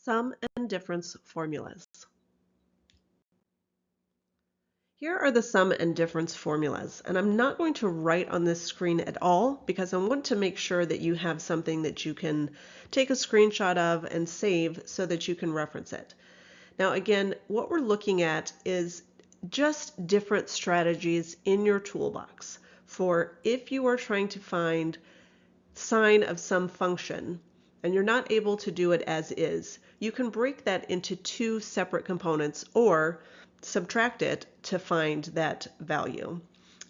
Sum and difference formulas. Here are the sum and difference formulas, and I'm not going to write on this screen at all because I want to make sure that you have something that you can take a screenshot of and save so that you can reference it. Now again, what we're looking at is just different strategies in your toolbox for if you are trying to find sine of some function and you're not able to do it as is, you can break that into two separate components or subtract it to find that value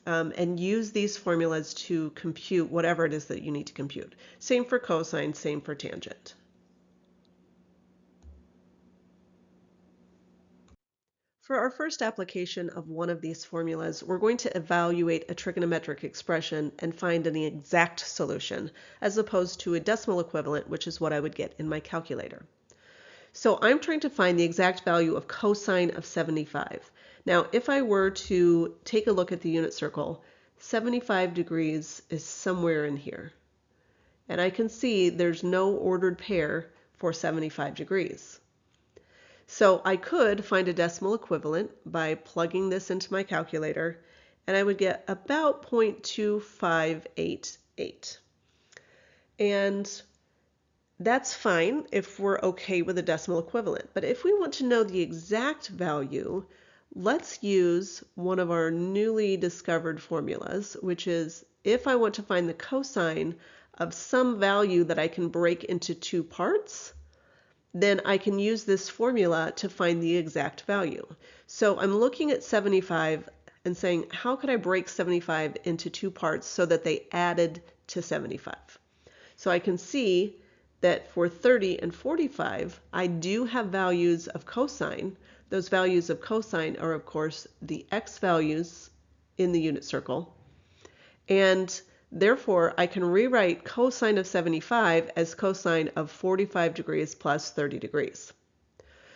and use these formulas to compute whatever it is that you need to compute. Same for cosine, same for tangent. For our first application of one of these formulas, we're going to evaluate a trigonometric expression and find an exact solution, as opposed to a decimal equivalent, which is what I would get in my calculator. So I'm trying to find the exact value of cosine of 75. Now, if I were to take a look at the unit circle, 75 degrees is somewhere in here. And I can see there's no ordered pair for 75 degrees. So I could find a decimal equivalent by plugging this into my calculator, and I would get about 0.2588. And that's fine if we're okay with a decimal equivalent. But if we want to know the exact value, let's use one of our newly discovered formulas, which is if I want to find the cosine of some value that I can break into two parts, then I can use this formula to find the exact value. So I'm looking at 75 and saying, how could I break 75 into two parts so that they added to 75? So I can see that for 30 and 45, I do have values of cosine. Those values of cosine are, of course, the x values in the unit circle. And therefore, I can rewrite cosine of 75 as cosine of 45 degrees plus 30 degrees.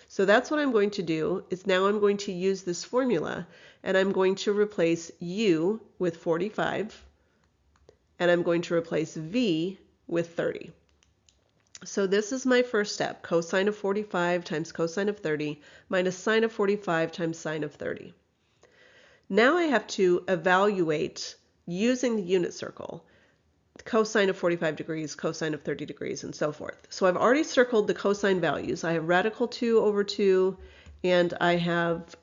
So that's what I'm going to do, is now I'm going to use this formula, and I'm going to replace u with 45, and I'm going to replace v with 30. So this is my first step, cosine of 45 times cosine of 30 minus sine of 45 times sine of 30. Now I have to evaluate using the unit circle, cosine of 45 degrees, cosine of 30 degrees, and so forth. So I've already circled the cosine values. I have radical 2 over 2, and I have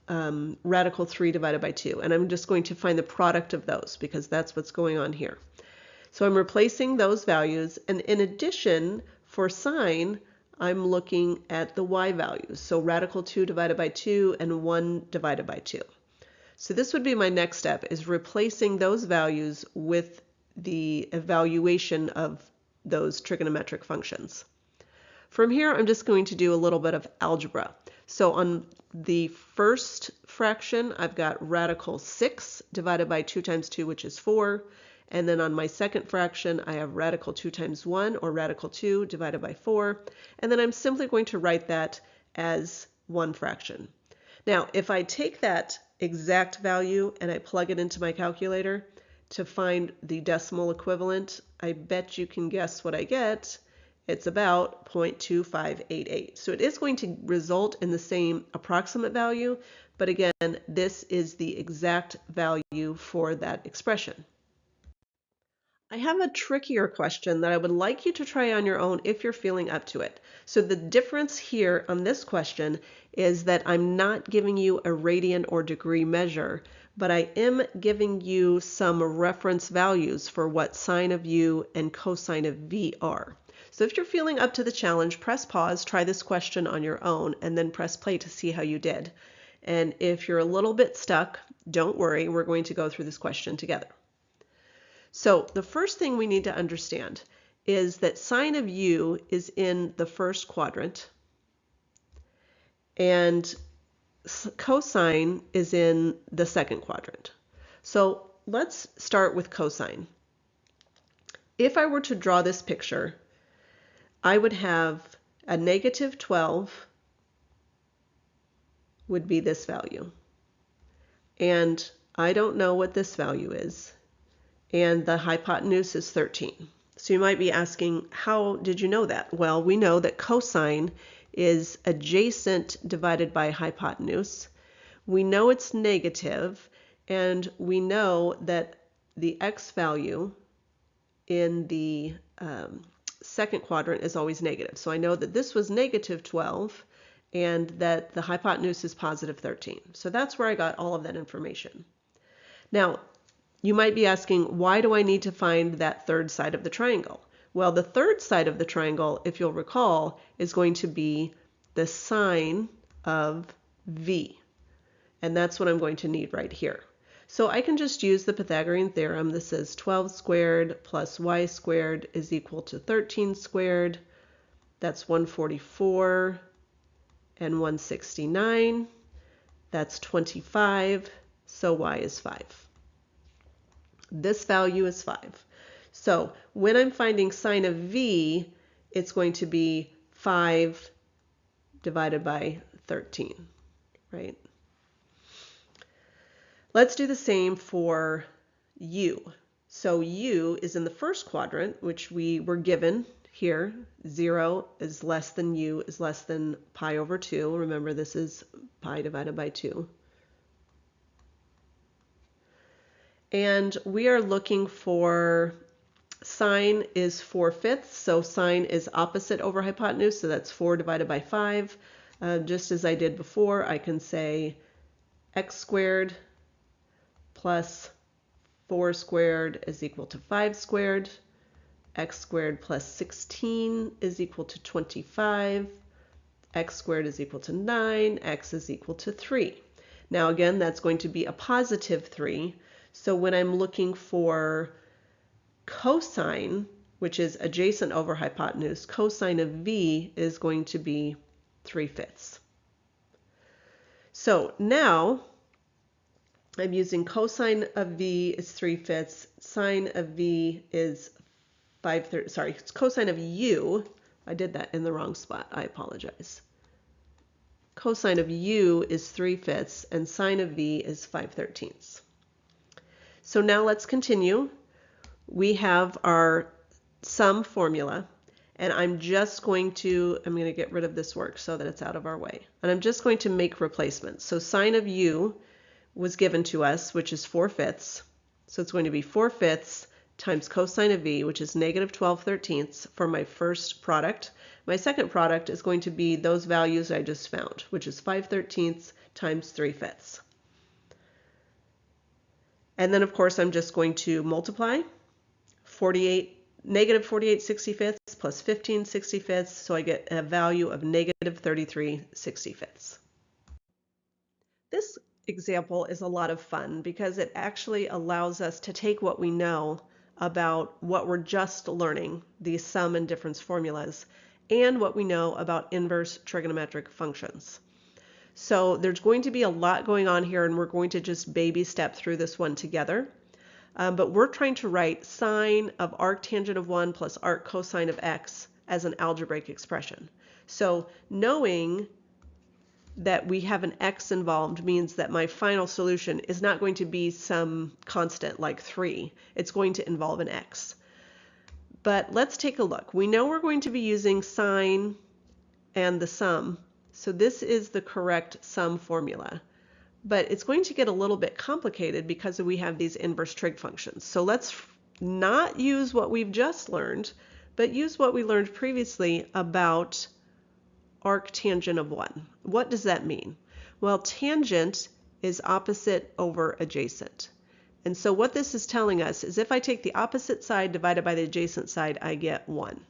radical 3 divided by 2. And I'm just going to find the product of those because that's what's going on here. So I'm replacing those values, and in addition, for sine, I'm looking at the y values. So radical 2 divided by 2 and 1 divided by 2. So this would be my next step, is replacing those values with the evaluation of those trigonometric functions. From here, I'm just going to do a little bit of algebra. So on the first fraction, I've got radical 6 divided by 2 times 2, which is 4. And then on my second fraction, I have radical 2 times 1, or radical 2 divided by 4. And then I'm simply going to write that as one fraction. Now, if I take that exact value and I plug it into my calculator to find the decimal equivalent, I bet you can guess what I get. It's about 0.2588. So it is going to result in the same approximate value, but again, this is the exact value for that expression. I have a trickier question that I would like you to try on your own if you're feeling up to it. So the difference here on this question is that I'm not giving you a radian or degree measure, but I am giving you some reference values for what sine of u and cosine of v are. So if you're feeling up to the challenge, press pause, try this question on your own, and then press play to see how you did. And if you're a little bit stuck, don't worry, we're going to go through this question together. So the first thing we need to understand is that sine of u is in the first quadrant and cosine is in the second quadrant. So let's start with cosine. If I were to draw this picture, I would have a negative 12 would be this value. And I don't know what this value is. And the hypotenuse is 13. So you might be asking, how did you know that? Well, we know that cosine is adjacent divided by hypotenuse. We know it's negative, and we know that the x value in the second quadrant is always negative. So I know that this was negative 12 and that the hypotenuse is positive 13. So that's where I got all of that information. Now, you might be asking, why do I need to find that third side of the triangle? Well, the third side of the triangle, if you'll recall, is going to be the sine of v. And that's what I'm going to need right here. So I can just use the Pythagorean theorem. This says 12 squared plus y squared is equal to 13 squared. That's 144 and 169. That's 25. So y is 5. This value is 5. So when I'm finding sine of v, it's going to be 5 divided by 13, right? Let's do the same for u. So u is in the first quadrant, which we were given here. 0 is less than u is less than pi over 2. Remember, this is pi divided by 2. And we are looking for sine is 4/5, so sine is opposite over hypotenuse, so that's 4 divided by 5. Just as I did before, I can say x squared plus 4 squared is equal to 5 squared. X squared plus 16 is equal to 25. X squared is equal to 9. X is equal to 3. Now again, that's going to be a positive 3. So when I'm looking for cosine, which is adjacent over hypotenuse, cosine of v is going to be 3/5. So now I'm using cosine of v is 3/5, sine of v is 5/3, sorry, it's cosine of u. I did that in the wrong spot. I apologize. Cosine of u is 3/5 and sine of v is 5/13. So now let's continue. We have our sum formula, and I'm going to get rid of this work so that it's out of our way. And I'm just going to make replacements. So sine of u was given to us, which is 4/5. So it's going to be 4/5 times cosine of v, which is negative 12/13 for my first product. My second product is going to be those values I just found, which is 5/13 times 3/5. And then, of course, I'm just going to multiply negative 48/65 plus 15/65, so I get a value of negative 33/65. This example is a lot of fun because it actually allows us to take what we know about what we're just learning, these sum and difference formulas, and what we know about inverse trigonometric functions. So there's going to be a lot going on here, and we're going to just baby step through this one together. But we're trying to write sine of arctangent of 1 plus arc cosine of x as an algebraic expression. So knowing that we have an x involved means that my final solution is not going to be some constant like 3. It's going to involve an x. But let's take a look. We know we're going to be using sine and the sum. So this is the correct sum formula. But it's going to get a little bit complicated because we have these inverse trig functions. So let's not use what we've just learned, but use what we learned previously about arctangent of 1. What does that mean? Well, tangent is opposite over adjacent. And so what this is telling us is if I take the opposite side divided by the adjacent side, I get 1.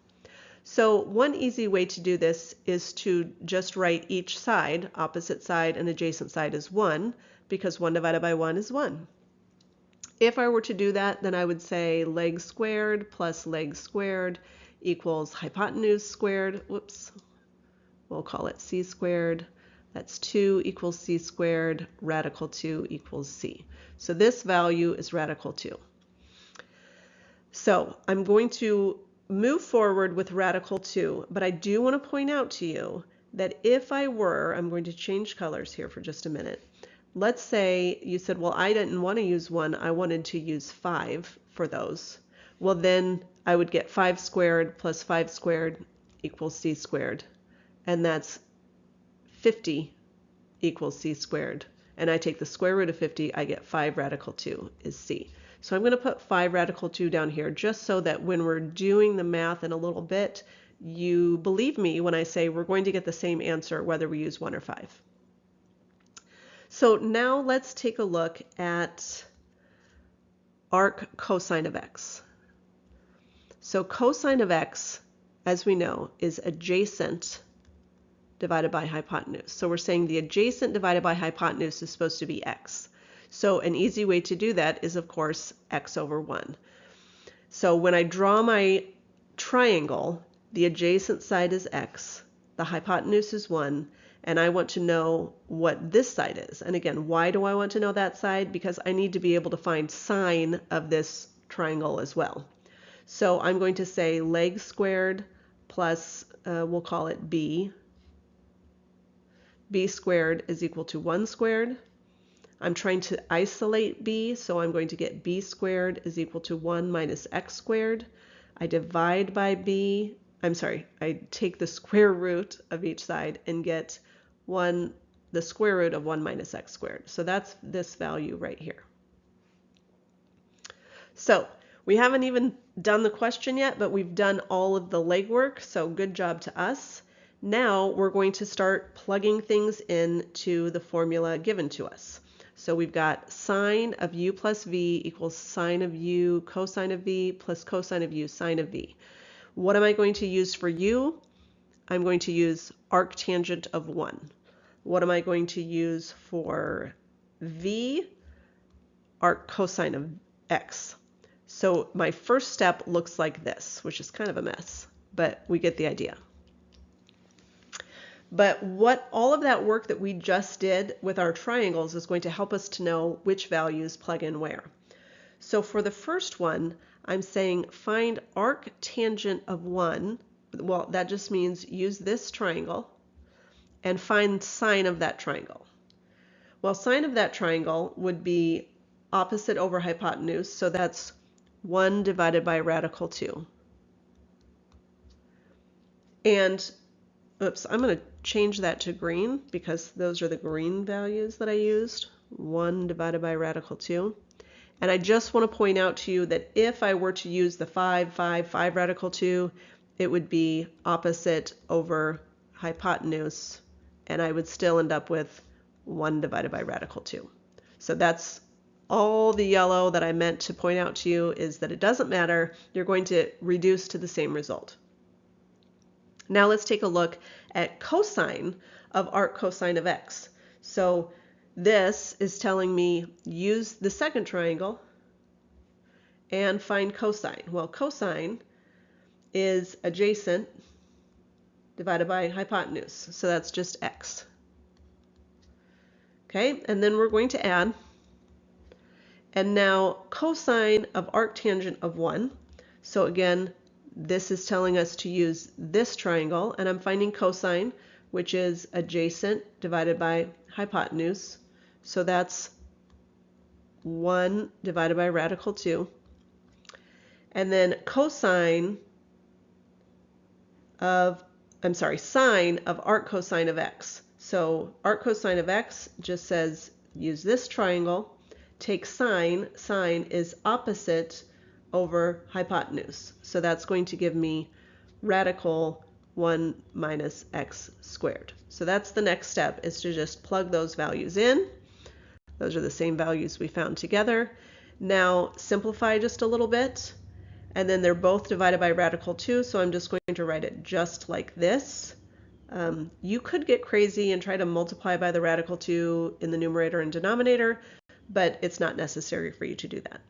So one easy way to do this is to just write each side, opposite side and adjacent side, as 1, because 1 divided by 1 is 1. If I were to do that, then I would say leg squared plus leg squared equals hypotenuse squared. Whoops. We'll call it c squared. That's 2 equals c squared. Radical 2 equals c. So this value is radical 2. So I'm going to move forward with radical 2, but I do want to point out to you that if I'm going to change colors here for just a minute. Let's say you said, well, I didn't want to use 1, I wanted to use 5 for those. Well, then I would get 5 squared plus 5 squared equals c squared. and that's 50 equals c squared. And I take the square root of 50, I get 5 radical 2 is c. So I'm going to put 5 radical 2 down here just so that when we're doing the math in a little bit, you believe me when I say we're going to get the same answer whether we use 1 or 5. So now let's take a look at arc cosine of x. So cosine of x, as we know, is adjacent divided by hypotenuse. So we're saying the adjacent divided by hypotenuse is supposed to be x. So an easy way to do that is, of course, x over 1. So when I draw my triangle, the adjacent side is x, the hypotenuse is 1, and I want to know what this side is. And again, why do I want to know that side? Because I need to be able to find sine of this triangle as well. So I'm going to say leg squared plus, we'll call it b. B squared is equal to 1 squared. I'm trying to isolate b, so I'm going to get b squared is equal to 1 minus x squared. I divide by b, I take the square root of each side and get the square root of 1 minus x squared. So that's this value right here. So we haven't even done the question yet, but we've done all of the legwork, so good job to us. Now we're going to start plugging things into the formula given to us. So we've got sine of u plus v equals sine of u cosine of v plus cosine of u sine of v. What am I going to use for u? I'm going to use arctangent of 1. What am I going to use for v? Arc cosine of x. So my first step looks like this, which is kind of a mess, but we get the idea. But what all of that work that we just did with our triangles is going to help us to know which values plug in where. So for the first one, I'm saying find arctangent of 1. Well, that just means use this triangle and find sine of that triangle. Well, sine of that triangle would be opposite over hypotenuse, so that's 1 divided by radical 2. And oops, I'm going to change that to green because those are the green values that I used. 1 divided by radical 2. And I just want to point out to you that if I were to use the 5 radical 2, it would be opposite over hypotenuse, and I would still end up with 1 divided by radical 2. So that's all the yellow that I meant to point out to you, is that it doesn't matter. You're going to reduce to the same result. Now let's take a look at cosine of arc cosine of x. So this is telling me use the second triangle and find cosine. Well, cosine is adjacent divided by hypotenuse, so that's just x. Okay, and then we're going to add, and now cosine of arctangent of 1. So again, this is telling us to use this triangle, and I'm finding cosine, which is adjacent divided by hypotenuse. So that's 1 divided by radical 2. And then sine of arc cosine of x. So arc cosine of x just says use this triangle, take sine. Sine is opposite over hypotenuse. So that's going to give me radical 1 minus x squared. So that's the next step, is to just plug those values in. Those are the same values we found together. Now simplify just a little bit, and then they're both divided by radical 2, so I'm just going to write it just like this. You could get crazy and try to multiply by the radical 2 in the numerator and denominator, but it's not necessary for you to do that.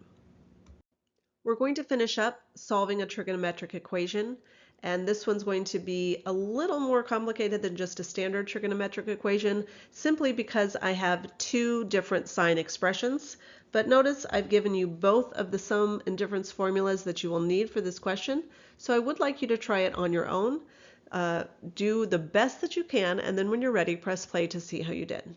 We're going to finish up solving a trigonometric equation, and this one's going to be a little more complicated than just a standard trigonometric equation, simply because I have two different sign expressions. But notice I've given you both of the sum and difference formulas that you will need for this question, so I would like you to try it on your own. Do the best that you can, and then when you're ready, press play to see how you did.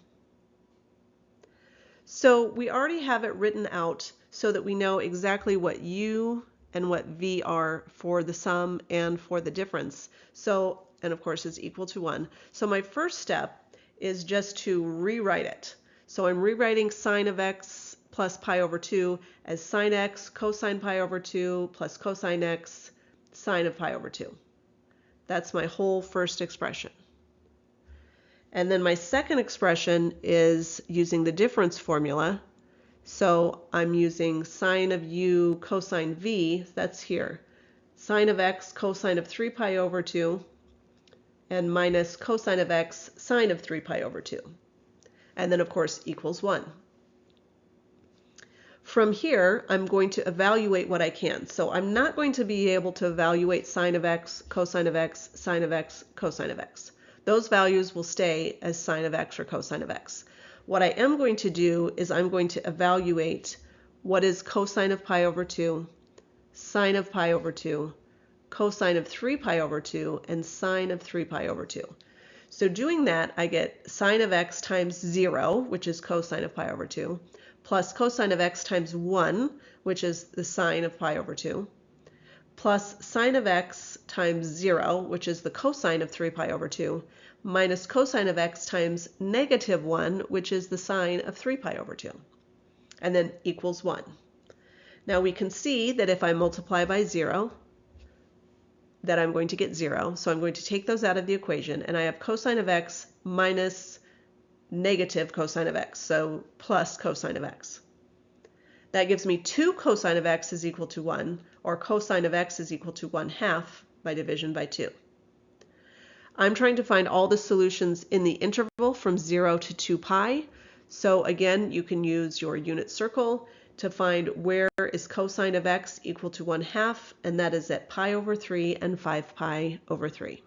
So we already have it written out so that we know exactly what u and what v are for the sum and for the difference. So and of course is equal to 1. So my first step is just to rewrite it. So I'm rewriting sine of x plus pi over 2 as sine x cosine pi over 2 plus cosine x sine of pi over 2. That's my whole first expression. And then my second expression is using the difference formula. So I'm using sine of u cosine v, that's here. Sine of x cosine of 3 pi over 2 and minus cosine of x sine of 3 pi over 2. And then of course equals 1. From here, I'm going to evaluate what I can. So I'm not going to be able to evaluate sine of x, cosine of x, sine of x, cosine of x. Those values will stay as sine of x or cosine of x. What I am going to do is I'm going to evaluate what is cosine of pi over 2, sine of pi over 2, cosine of 3 pi over 2, and sine of 3 pi over 2. So doing that, I get sine of x times 0, which is cosine of pi over 2, plus cosine of x times 1, which is the sine of pi over 2, plus sine of x times 0, which is the cosine of 3 pi over 2, minus cosine of x times negative 1, which is the sine of 3 pi over 2, and then equals 1. Now we can see that if I multiply by 0, that I'm going to get 0. So I'm going to take those out of the equation, and I have cosine of x minus negative cosine of x, so plus cosine of x. That gives me 2 cosine of x is equal to 1, or cosine of x is equal to 1/2 by division by 2. I'm trying to find all the solutions in the interval from 0 to 2 pi. So again, you can use your unit circle to find where is cosine of x equal to 1/2, and that is at pi over 3 and 5 pi over 3.